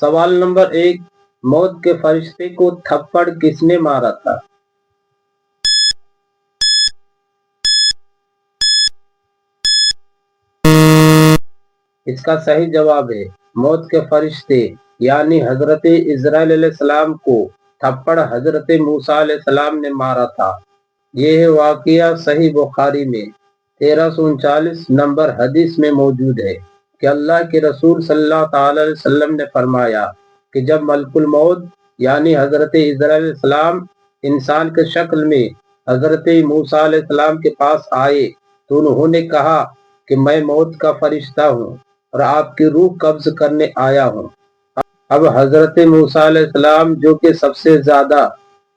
سوال نمبر 1، موت کے فرشتے کو تھپڑ کس نے مارا تھا؟ اس کا صحیح جواب ہے موت کے فرشتے یعنی حضرت اسرائیل علیہ السلام کو تھپڑ حضرت موسیٰ علیہ السلام نے مارا تھا۔ یہ واقعہ صحیح بخاری میں 1339 نمبر حدیث میں موجود ہے کہ اللہ کے رسول صلی اللہ تعالی علیہ وسلم نے فرمایا کہ جب ملک الموت یعنی حضرت اسرائیل علیہ السلام انسان کے شکل میں حضرت موسیٰ علیہ السلام کے پاس آئے تو انہوں نے کہا کہ میں موت کا فرشتہ ہوں اور آپ کی روح قبض کرنے آیا ہوں۔ اب حضرت موسیٰ علیہ السلام جو کہ سب سے زیادہ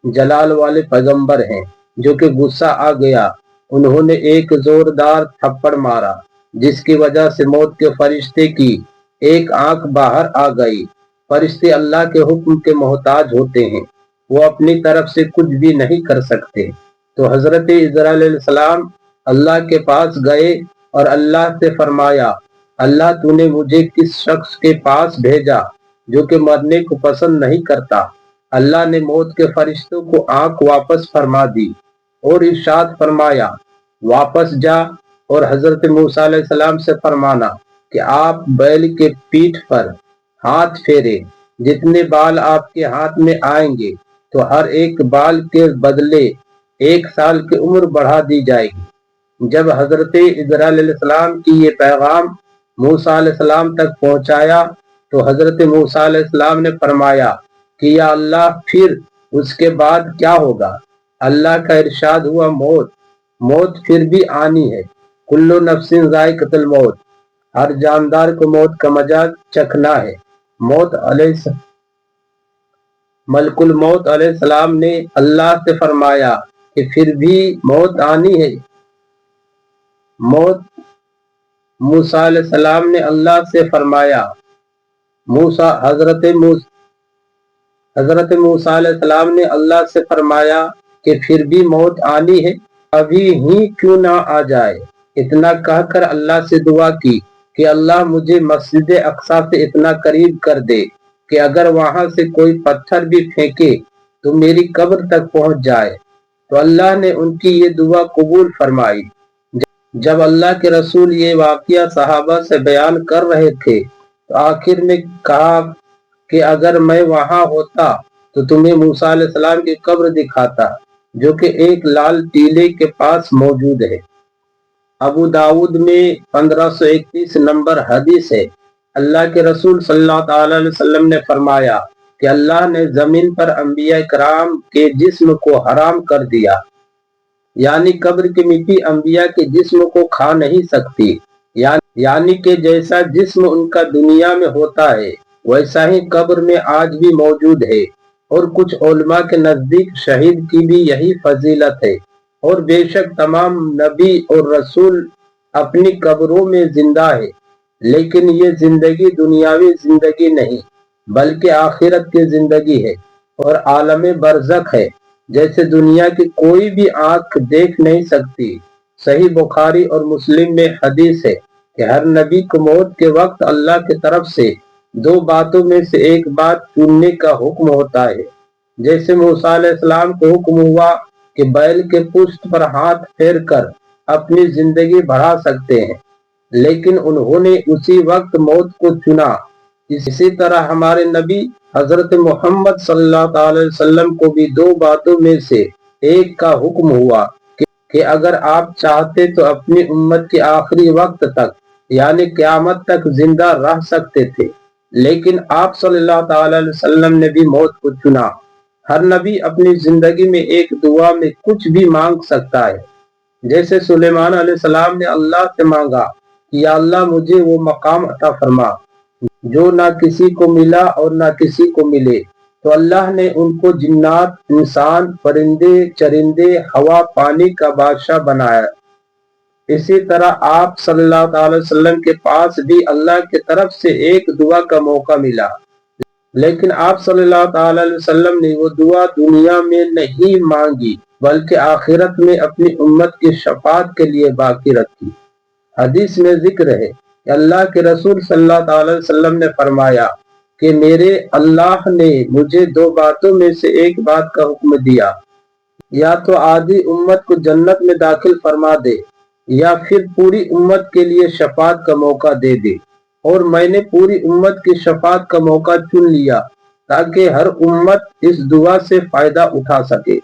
جلال والے پیغمبر ہیں جو کہ غصہ آ گیا، انہوں نے ایک زوردار تھپڑ مارا جس کی وجہ سے موت کے فرشتے کی ایک آنکھ باہر آ گئی۔ فرشتے اللہ کے حکم کے محتاج ہوتے ہیں، وہ اپنی طرف سے کچھ بھی نہیں کر سکتے۔ تو حضرت اسرائیل علیہ السلام اللہ کے پاس گئے اور اللہ سے فرمایا، اللہ تو نے مجھے کس شخص کے پاس بھیجا جو کہ مرنے کو پسند نہیں کرتا؟ اللہ نے موت کے فرشتوں کو آنکھ واپس فرما دی اور ارشاد فرمایا، واپس جا اور حضرت موسیٰ علیہ السلام سے فرمانا کہ آپ بیل کے پیٹھ پر ہاتھ پھیرے، جتنے بال آپ کے ہاتھ میں آئیں گے تو ہر ایک بال کے بدلے 1 سال کی عمر بڑھا دی جائے گی۔ جب حضرت اسرائیل علیہ السلام کی یہ پیغام موسیٰ علیہ السلام تک پہنچایا تو حضرت موسیٰ علیہ السلام نے فرمایا کہ یا اللہ پھر اس کے بعد کیا ہوگا؟ اللہ کا ارشاد ہوا، موت پھر بھی آنی ہے، کل نفس ذائقۃ الموت، ہر جاندار کو موت کا مزہ چکھنا ہے۔ ملک الموت علیہ السلام نے اللہ سے فرمایا کہ پھر بھی موت آنی ہے۔ موسیٰ علیہ السلام نے اللہ سے فرمایا، حضرت موسیٰ علیہ السلام نے اللہ سے فرمایا کہ پھر بھی موت آنی ہے، ابھی ہی کیوں نہ آ جائے۔ اتنا کہہ کر اللہ سے دعا کی کہ اللہ مجھے مسجد اقصی سے اتنا قریب کر دے کہ اگر وہاں سے کوئی پتھر بھی پھینکے تو میری قبر تک پہنچ جائے۔ تو اللہ نے ان کی یہ دعا قبول فرمائی۔ جب اللہ کے رسول یہ واقعہ صحابہ سے بیان کر رہے تھے تو آخر میں کہا کہ اگر میں وہاں ہوتا تو تمہیں موسیٰ علیہ السلام کی قبر دکھاتا جو کہ ایک لال ٹیلے کے پاس موجود ہے۔ ابو داؤد میں 1531 نمبر حدیث ہے، اللہ کے رسول صلی اللہ تعالی علیہ وسلم نے فرمایا کہ اللہ نے زمین پر انبیاء کرام کے جسم کو حرام کر دیا، یعنی قبر کی مٹی انبیاء کے جسم کو کھا نہیں سکتی، یعنی کہ جیسا جسم ان کا دنیا میں ہوتا ہے ویسا ہی قبر میں آج بھی موجود ہے۔ اور کچھ علماء کے نزدیک شہید کی بھی یہی فضیلت ہے، اور بے شک تمام نبی اور رسول اپنی قبروں میں زندہ ہے، لیکن یہ زندگی دنیاوی زندگی نہیں بلکہ آخرت کی زندگی ہے اور عالم برزخ ہے، جیسے دنیا کی کوئی بھی آنکھ دیکھ نہیں سکتی۔ صحیح بخاری اور مسلم میں حدیث ہے کہ ہر نبی کو موت کے وقت اللہ کی طرف سے 2 باتوں میں سے ایک بات چننے کا حکم ہوتا ہے۔ جیسے موسیٰ علیہ السلام کو حکم ہوا کہ بیل کے پشت پر ہاتھ پھیر کر اپنی زندگی بڑھا سکتے ہیں، لیکن انہوں نے اسی وقت موت کو چنا۔ اسی طرح ہمارے نبی حضرت محمد صلی اللہ علیہ وسلم کو بھی 2 باتوں میں سے ایک کا حکم ہوا کہ اگر آپ چاہتے تو اپنی امت کے آخری وقت تک یعنی قیامت تک زندہ رہ سکتے تھے، لیکن آپ صلی اللہ تعالی علیہ وسلم نے بھی موت کو چنا۔ ہر نبی اپنی زندگی میں ایک دعا میں کچھ بھی مانگ سکتا ہے، جیسے سلیمان علیہ السلام نے اللہ سے مانگا کہ یا اللہ مجھے وہ مقام عطا فرما جو نہ کسی کو ملا اور نہ کسی کو ملے، تو اللہ نے ان کو جنات، انسان، پرندے، چرندے، ہوا، پانی کا بادشاہ بنایا۔ اسی طرح آپ صلی اللہ علیہ وسلم کے پاس بھی اللہ کی طرف سے ایک دعا کا موقع ملا، لیکن آپ صلی اللہ علیہ وسلم نے وہ دعا دنیا میں نہیں مانگی بلکہ آخرت میں اپنی امت کی شفاعت کے لیے باقی رکھی۔ حدیث میں ذکر ہے کہ اللہ کے رسول صلی اللہ علیہ وسلم نے فرمایا کہ میرے اللہ نے مجھے دو باتوں میں سے ایک بات کا حکم دیا، یا تو آدھی امت کو جنت میں داخل فرما دے یا پھر پوری امت کے لیے شفاعت کا موقع دے دے، اور میں نے پوری امت کی شفاعت کا موقع چن لیا تاکہ ہر امت اس دعا سے فائدہ اٹھا سکے۔